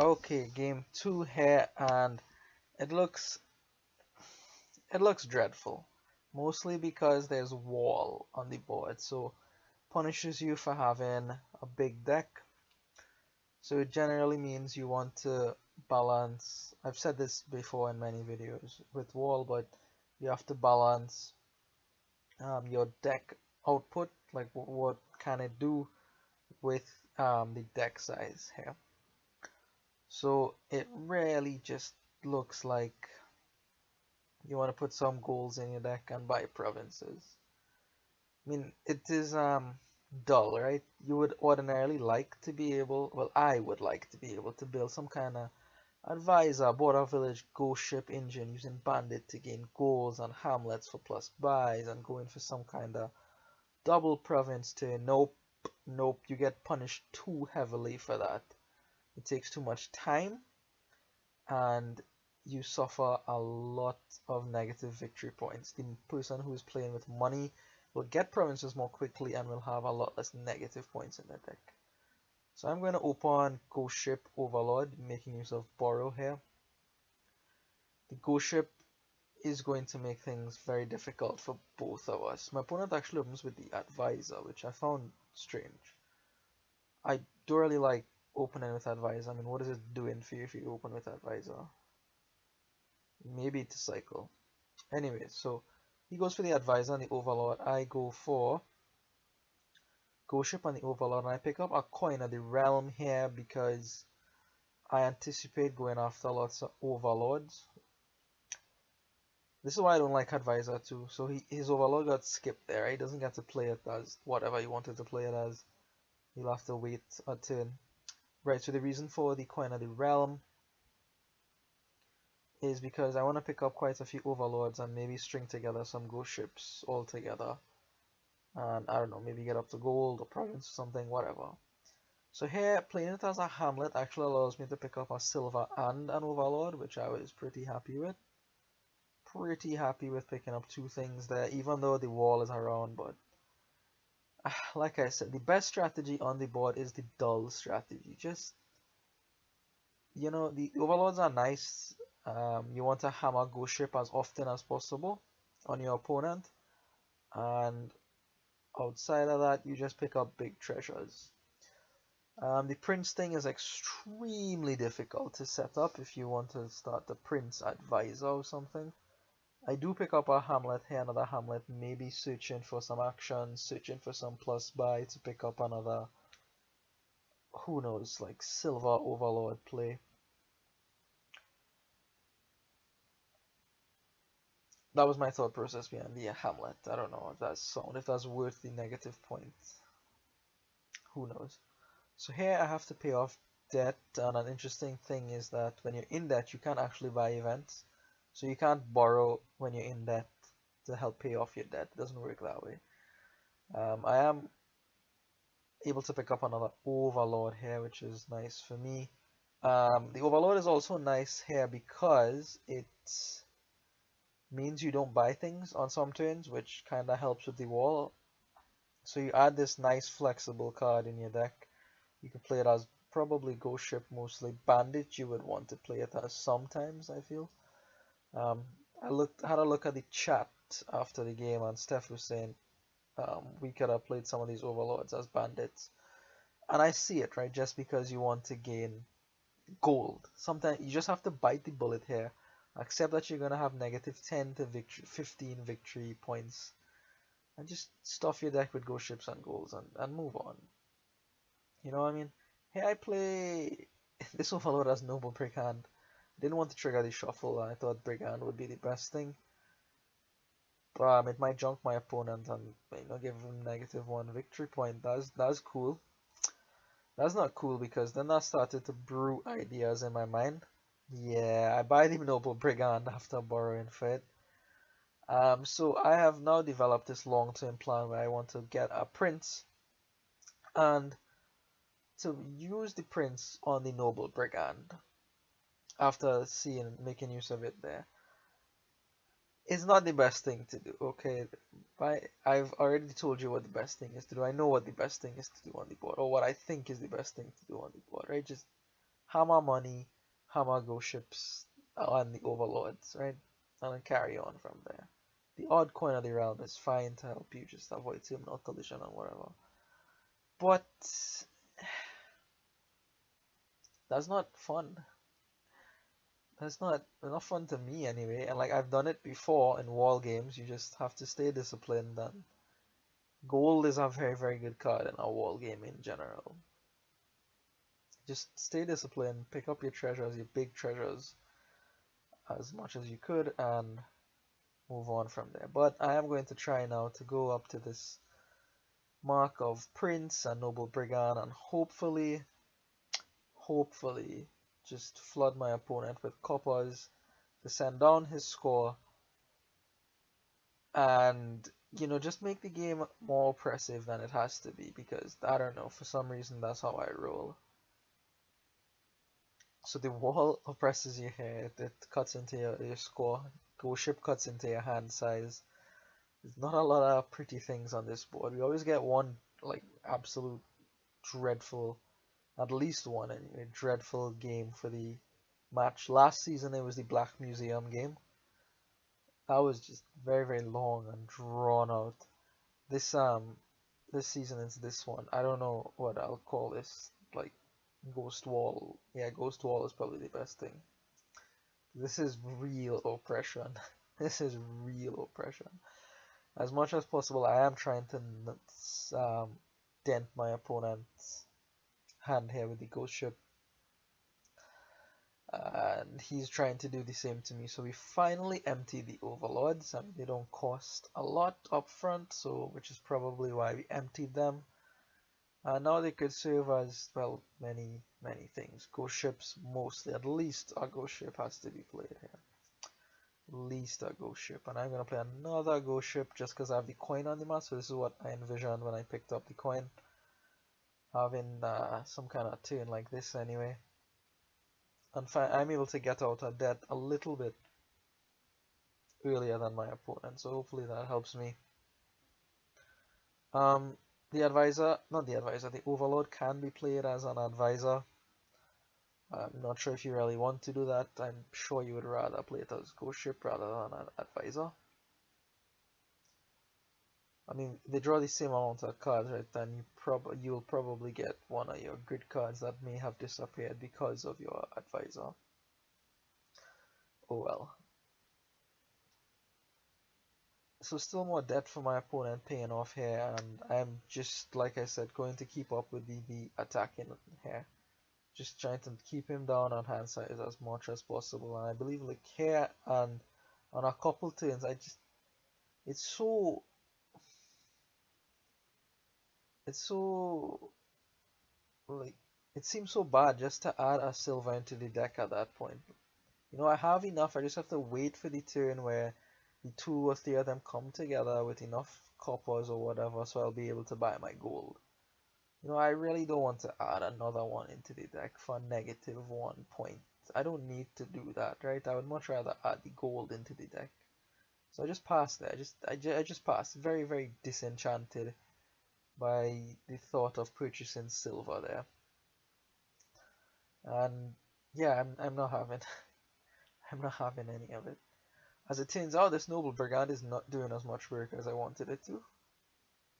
Okay, game two here, and it looks it looks dreadful. Mostly because there's wall on the board, so punishes you for having a big deck. So it generally means you want to balance. I've said this before in many videos with wall, but you have to balance your deck output, like what can it do with the deck size here. So it really just looks like you want to put some goals in your deck and buy provinces. I mean, it is dull, right? You would ordinarily like to be able, well, I would like to be able to build some kind of advisor, border village, ghost ship engine using bandit to gain goals and hamlets for plus buys and going for some kind of double province turn. Nope, nope, you get punished too heavily for that. It takes too much time and you suffer a lot of negative victory points. The person who is playing with money will get provinces more quickly and will have a lot less negative points in their deck. So I'm going to open Ghost Ship Overlord, making use of Borrow here. The Ghost Ship is going to make things very difficult for both of us. My opponent actually opens with the Advisor, which I found strange. I don't really like opening with Advisor. I mean, what is it doing for you if you open with Advisor? Maybe to cycle. Anyway, so he goes for the Advisor and the Overlord. I go for Ghost Ship and the Overlord, and I pick up a coin of the Realm here because I anticipate going after lots of Overlords. This is why I don't like Advisor too. So his Overlord got skipped there. He doesn't get to play it as whatever he wanted to play it as. He'll have to wait a turn. Right, so the reason for the coin of the Realm is because I want to pick up quite a few Overlords and maybe string together some Ghost Ships all together. And I don't know, maybe get up to gold or province or something, whatever. So here, playing it as a hamlet actually allows me to pick up a silver and an Overlord, which I was pretty happy with. Pretty happy with picking up two things there, even though the wall is around, but like I said, the best strategy on the board is the dull strategy. Just, you know, the Overlords are nice. You want to hammer Ghost Ship as often as possible on your opponent, and outside of that, you just pick up big treasures. The Prince thing is extremely difficult to set up if you want to start the Prince Advisor or something. I do pick up a Hamlet here, another Hamlet, maybe searching for some action, searching for some plus buy to pick up another, who knows, like Silver Overlord play. That was my thought process behind the Hamlet. I don't know if that's worth the negative points. Who knows? So here I have to pay off debt, and an interesting thing is that when you're in debt, you can't actually buy events. So you can't borrow when you're in debt to help pay off your debt. It doesn't work that way. I am able to pick up another Overlord here, which is nice for me. The Overlord is also nice here because it means you don't buy things on some turns, which kind of helps with the wall. So you add this nice flexible card in your deck. You can play it as probably Ghost Ship, mostly Bandit. You would want to play it as sometimes, I feel. Had a look at the chat after the game, and Steph was saying we could have played some of these Overlords as bandits, and I see it, right? Just because you want to gain gold, sometimes you just have to bite the bullet here, accept that you're gonna have negative 10 to 15 victory points, and just stuff your deck with Ghost Ships and golds and move on. You know what I mean? Here I play this Overlord as Noble Brigand. Didn't want to trigger the shuffle. I thought Brigand would be the best thing. It might junk my opponent and give him -1 victory point. That's cool. That's not cool because then I started to brew ideas in my mind. Yeah, I buy the Noble Brigand after borrowing for it. So I have now developed this long-term plan where I want to get a prince and to use the prince on the Noble Brigand after making use of it there. It's not the best thing to do, okay? I've already told you what the best thing is to do. I know what the best thing is to do on the board, or what I think is the best thing to do on the board, right? Just hammer money, hammer ghost ships on the overlords, right? And then carry on from there. The odd coin of the realm is fine to help you just avoid terminal collision and whatever. But that's not fun. That's not fun to me anyway. And like I've done it before in wall games, you just have to stay disciplined. And gold is a very, very good card in a wall game in general. Just stay disciplined, pick up your treasures, your big treasures, as much as you could, and move on from there. But I am going to try now to go up to this mark of Prince and Noble Brigand, and hopefully just flood my opponent with coppers to send down his score, and just make the game more oppressive than it has to be, because I don't know, for some reason that's how I roll. So the wall oppresses you here, it cuts into your score, ghost ship cuts into your hand size. There's not a lot of pretty things on this board. We always get one like absolute dreadful, at least one anyway, dreadful game for the match. Last season it was the Black Museum game. That was just very, very long and drawn out. This season is this one. I don't know what I'll call this, like Ghost Wall. Yeah, Ghost Wall is probably the best thing. This is real oppression. This is real oppression. As much as possible, I am trying to dent my opponent's hand here with the ghost ship, and he's trying to do the same to me. So we finally empty the overlords. I mean, they don't cost a lot up front, so which is probably why we emptied them. Now they could serve as, well, many things. Ghost ships mostly. At least a ghost ship has to be played here. At least a ghost ship. And I'm going to play another ghost ship just because I have the coin on the mat. So this is what I envisioned when I picked up the coin. Having some kind of turn like this anyway. And I'm able to get out of debt a little bit earlier than my opponent. So hopefully that helps me. The overlord can be played as an advisor. I'm not sure if you really want to do that. I'm sure you would rather play it as ghost ship rather than an advisor. I mean, they draw the same amount of cards, right? And you'll probably get one of your good cards that may have disappeared because of your advisor. Oh well. So still more debt for my opponent paying off here, and I'm just, like I said, going to keep up with the attacking here. Just trying to keep him down on hand size as much as possible. And I believe like here and on a couple turns, it's so like, it seems so bad just to add a silver into the deck at that point. I have enough, I just have to wait for the turn where the 2 or 3 of them come together with enough coppers or whatever, so I'll be able to buy my gold. I really don't want to add another one into the deck for -1 point. I don't need to do that, right? I would much rather add the gold into the deck. So I just passed there. I just passed. Very, very disenchanted by the thought of purchasing silver there. And yeah, I'm not having I'm not having any of it. As it turns out, this Noble Brigand is not doing as much work as I wanted it to.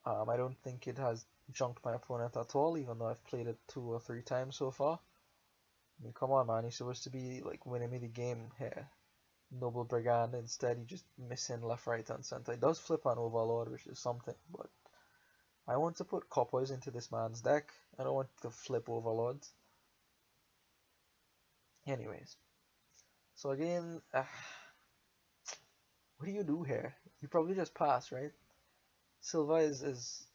I don't think it has junked my opponent at all, even though I've played it 2 or 3 times so far. I mean, come on, man, he's supposed to be like winning me the game here. Noble Brigand, instead, he just missing left, right, and center. It does flip an Overlord, which is something, but I want to put coppers into this man's deck. I don't want to flip Overlords. Anyways, so again, what do you do here? You probably just pass, right? Silver is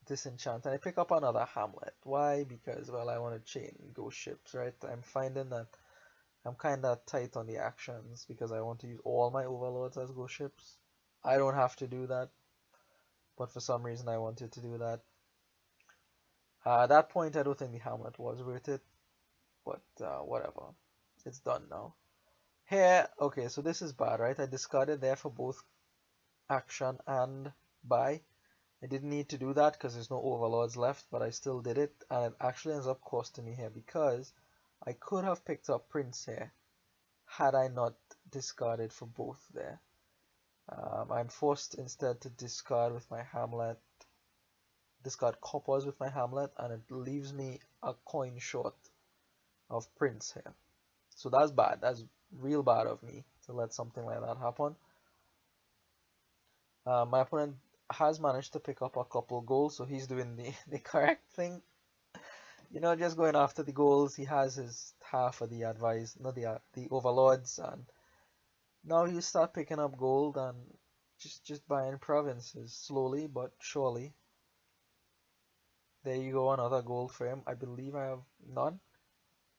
disenchanted. I pick up another Hamlet. Why? Because, well, I want to chain ghost ships, right? I'm finding that I'm kind of tight on the actions because I want to use all my overlords as ghost ships. I don't have to do that, but for some reason I wanted to do that. At that point, I don't think the Hamlet was worth it, but whatever. It's done now. Here, okay, so this is bad, right? I discarded there for both action and buy. I didn't need to do that because there's no overlords left, but I still did it, and it actually ends up costing me here because I could have picked up Prince here had I not discarded for both there. I'm forced instead to discard with my Hamlet, discard coppers with my Hamlet, and it leaves me a coin short of Prince here. So that's bad. That's real bad of me to let something like that happen. My opponent has managed to pick up a couple goals, so he's doing the correct thing. You know, just going after the goals. He has his half of the advice, not the overlords, and now you start picking up gold and just buying provinces slowly but surely. There you go, another gold for him. I believe I have none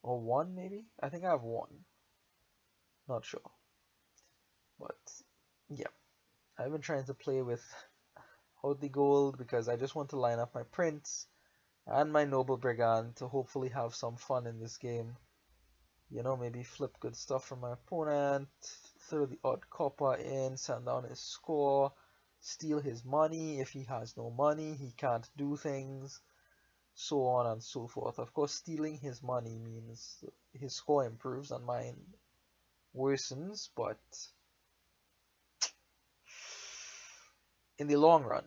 or one maybe. I think I have one. Not sure, but yeah. I've been trying to play with hold the gold because I just want to line up my prince and my noble brigand to hopefully have some fun in this game. You know, maybe flip good stuff from my opponent, throw the odd copper in, send down his score, steal his money. If he has no money, he can't do things, so on and so forth. Of course, stealing his money means his score improves and mine worsens, but in the long run,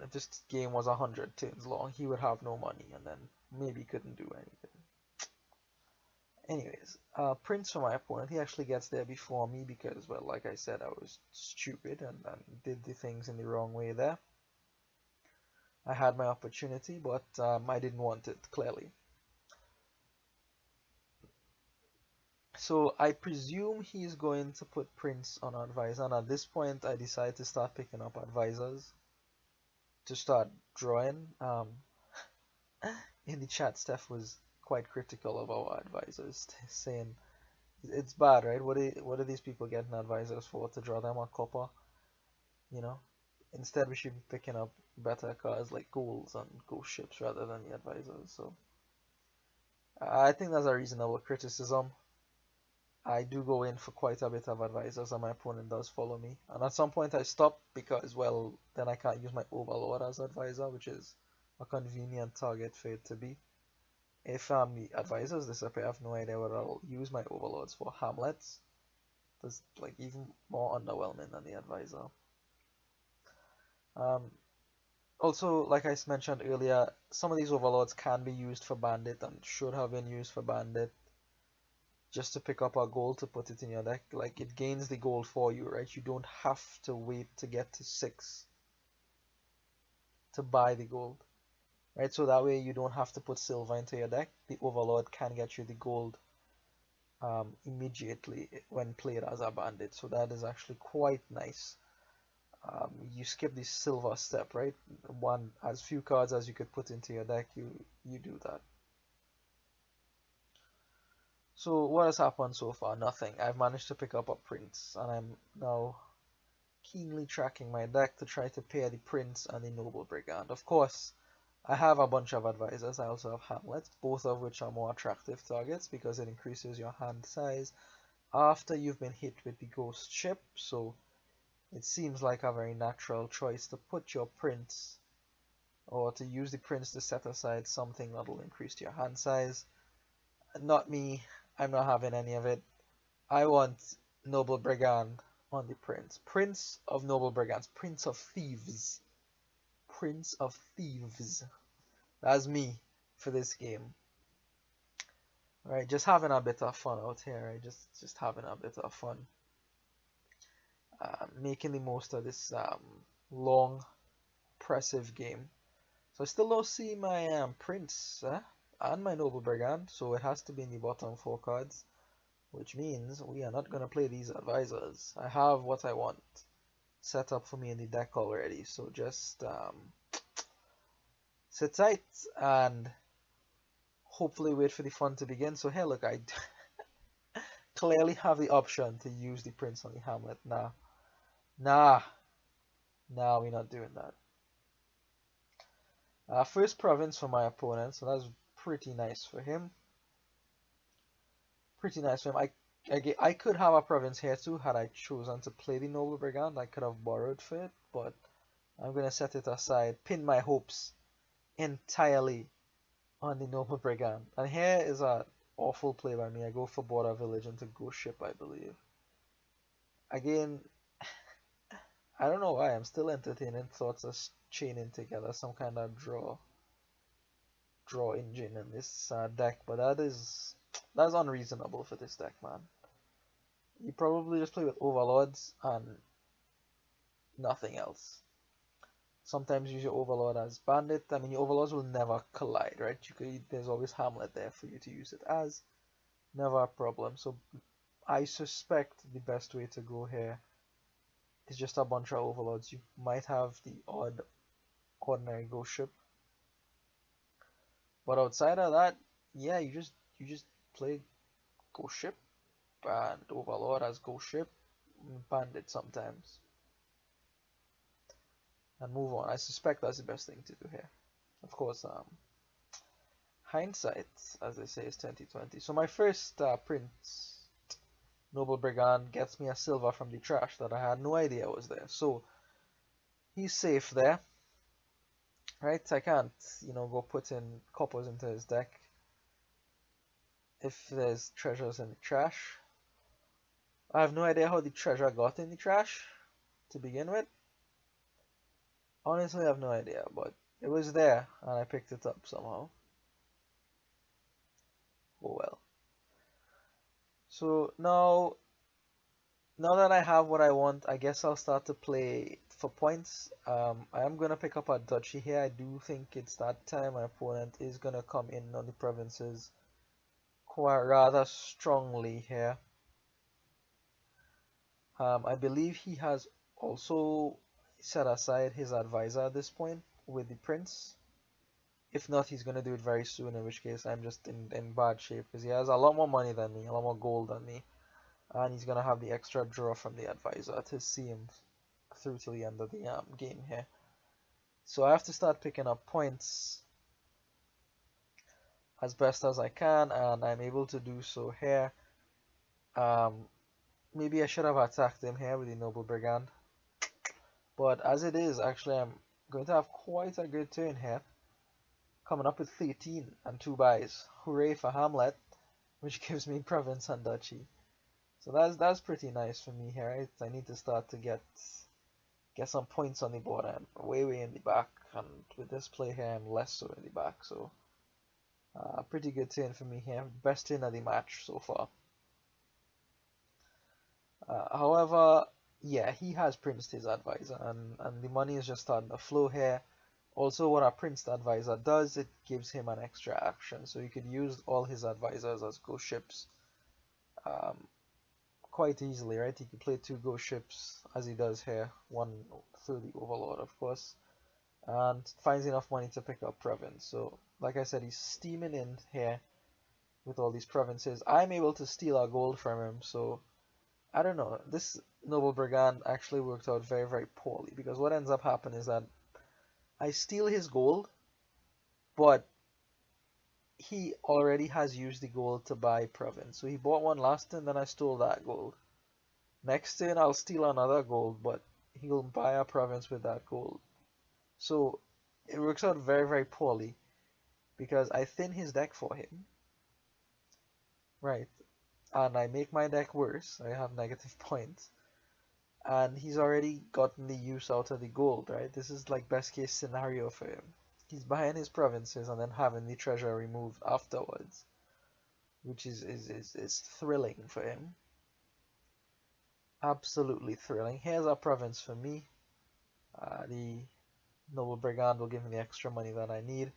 if this game was 100 turns long, he would have no money and then maybe couldn't do anything. Anyways, Prince for my opponent, he actually gets there before me because, well, like I said, I was stupid and did the things in the wrong way there. I had my opportunity, but I didn't want it, clearly. So I presume he's going to put Prince on advisor, and at this point I decided to start picking up advisors to start drawing. In the chat, Steph was quite critical of our advisors, saying it's bad, right? What are these people getting advisors for? To draw them a copper, you know? Instead, we should be picking up better cards like golds and ghost ships rather than the advisors. So I think that's a reasonable criticism. I do go in for quite a bit of advisors and my opponent does follow me. And at some point I stop because, well, then I can't use my overlord as advisor, which is a convenient target for it to be. If the advisors disappear, I have no idea what I'll use my overlords for. Hamlets. That's like even more underwhelming than the advisor. Also, like I mentioned earlier, some of these overlords can be used for bandit and should have been used for bandit. Just to pick up a gold to put it in your deck. Like, it gains the gold for you, right? You don't have to wait to get to 6 to buy the gold, right? So that way you don't have to put silver into your deck. The overlord can get you the gold immediately when played as a bandit, so that is actually quite nice. You skip the silver step, right? One, as few cards as you could put into your deck, you do that. So what has happened so far? Nothing. I've managed to pick up a prince, and I'm now keenly tracking my deck to try to pair the prince and the noble brigand. Of course, I have a bunch of advisors. I also have hamlets, both of which are more attractive targets because it increases your hand size after you've been hit with the ghost ship. So it seems like a very natural choice to put your prince, or to use the prince to set aside something that will increase your hand size. Not me. I'm not having any of it. I want Noble Brigand on the Prince. Prince of Noble Brigands. Prince of Thieves. Prince of Thieves. That's me for this game. Alright, just having a bit of fun out here. Right? Just having a bit of fun. Making the most of this long, oppressive game. So I still don't see my Prince and my Noble Brigand, so it has to be in the bottom 4 cards, which means we are not going to play these advisors. I have what I want set up for me in the deck already, so just sit tight and hopefully wait for the fun to begin. So here, look, I clearly have the option to use the Prince on the Hamlet. Nah, we're not doing that. First province for my opponent, so that's pretty nice for him. I could have a province here too had I chosen to play the Noble Brigand. I could have borrowed for it, but I'm going to set it aside, pin my hopes entirely on the Noble Brigand. And here is a awful play by me. I go for border village into ghost ship, I believe. Again, I don't know why. I'm still entertaining thoughts of chaining together some kind of draw engine in this deck, but that's unreasonable for this deck, man. You probably just play with overlords and nothing else. Sometimes use your overlord as bandit. I mean, your overlords will never collide, right? There's always Hamlet there for you to use it as. Never a problem. So I suspect the best way to go here is just a bunch of overlords. You might have the ordinary ghost ship, but outside of that, yeah, you just play ghost ship and overlord as ghost ship, bandit sometimes, and move on. I suspect that's the best thing to do here. Of course, hindsight, as they say, is 2020. So my first prince, Noble Brigand, gets me a silver from the trash that I had no idea was there. So he's safe there, right? I can't, go put in coppers into his deck if there's treasures in the trash. I have no idea how the treasure got in the trash to begin with. Honestly, I have no idea, but it was there and I picked it up somehow. Oh well. So now that I have what I want, I guess I'll start to play for points. I am going to pick up a duchy here. I do think it's that time. My opponent is going to come in on the provinces quite rather strongly here. I believe he has also set aside his advisor at this point with the prince. If not, he's going to do it very soon, in which case I'm just in bad shape because he has a lot more money than me, a lot more gold than me. And he's going to have the extra draw from the advisor to see him through to the end of the game here. So I have to start picking up points as best as I can, and I'm able to do so here. Maybe I should have attacked him here with the Noble Brigand. But as it is, actually I'm going to have quite a good turn here. Coming up with 13 and 2 buys. Hooray for Hamlet, which gives me province and duchy. So that's pretty nice for me here, right? I need to start to get some points on the board. I'm way in the back, and with this play here I'm less so in the back. So pretty good turn for me here. Best turn of the match so far. However, yeah, he has princed his advisor, and the money is just starting to flow here. Also, what a princed advisor does, it gives him an extra action. So you could use all his advisors as ghost ships quite easily, right? He could play 2 ghost ships as he does here, one through the overlord, of course, and finds enough money to pick up province. So, like I said, he's steaming in here with all these provinces. I'm able to steal our gold from him, so I don't know. This Noble Brigand actually worked out very poorly, because what ends up happening is that I steal his gold, but he already has used the gold to buy province. So he bought one last turn, then I stole that gold. Next turn I'll steal another gold, but he'll buy a province with that gold. So it works out very poorly, because I thin his deck for him, right? And I make my deck worse. I have negative points. And he's already gotten the use out of the gold, right? This is like best case scenario for him. He's buying his provinces and then having the treasure removed afterwards, which is thrilling for him. Absolutely thrilling. Here's a province for me. The Noble Brigand will give me the extra money that I need.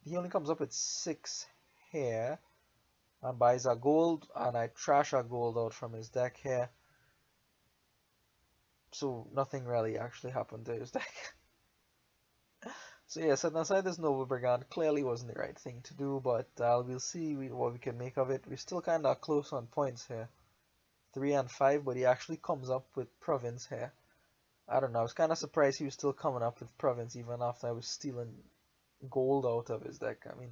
He only comes up with 6 here and buys a gold, and I trash a gold out from his deck here. So nothing really actually happened to his deck. So yeah, setting aside this Noble Brigand clearly wasn't the right thing to do, but we'll see what we can make of it. We're still kind of close on points here. 3 and 5, but he actually comes up with province here. I don't know, I was kind of surprised he was still coming up with province even after I was stealing gold out of his deck. I mean,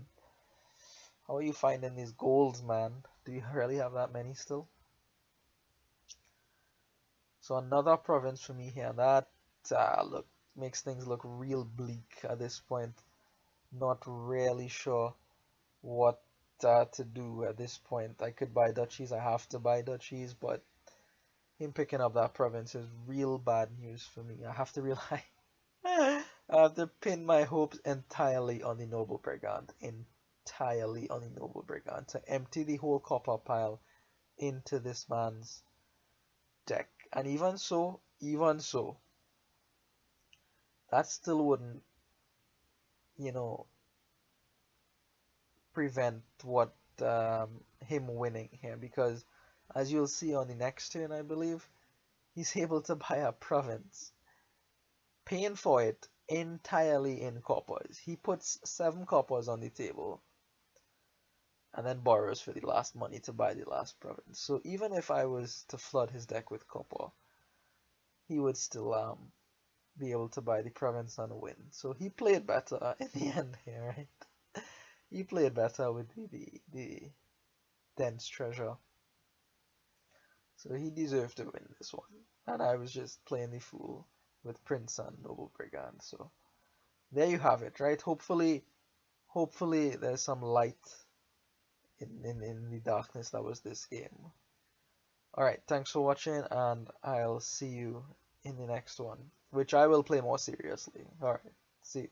how are you finding these golds, man? Do you really have that many still? So another province for me here. That look makes things look real bleak at this point. Not really sure what to do at this point. I could buy duchies, I have to buy duchies, but him picking up that province is real bad news for me. I have to rely, I have to pin my hopes entirely on the Noble Brigand, entirely on the Noble Brigand to empty the whole copper pile into this man's deck. And even so, that still wouldn't, you know, prevent what him winning here because as you'll see on the next turn, I believe, he's able to buy a province, paying for it entirely in coppers. He puts 7 coppers on the table and then borrows for the last money to buy the last province. So even if I was to flood his deck with copper, he would still be able to buy the province and win. So he played better in the end here, right? He played better with the dense treasure. So he deserved to win this one. And I was just playing the fool with Prince and Noble Brigand. So there you have it, right? Hopefully there's some light in the darkness that was this game. Alright, thanks for watching, and I'll see you in the next one, which I will play more seriously. Alright, see you.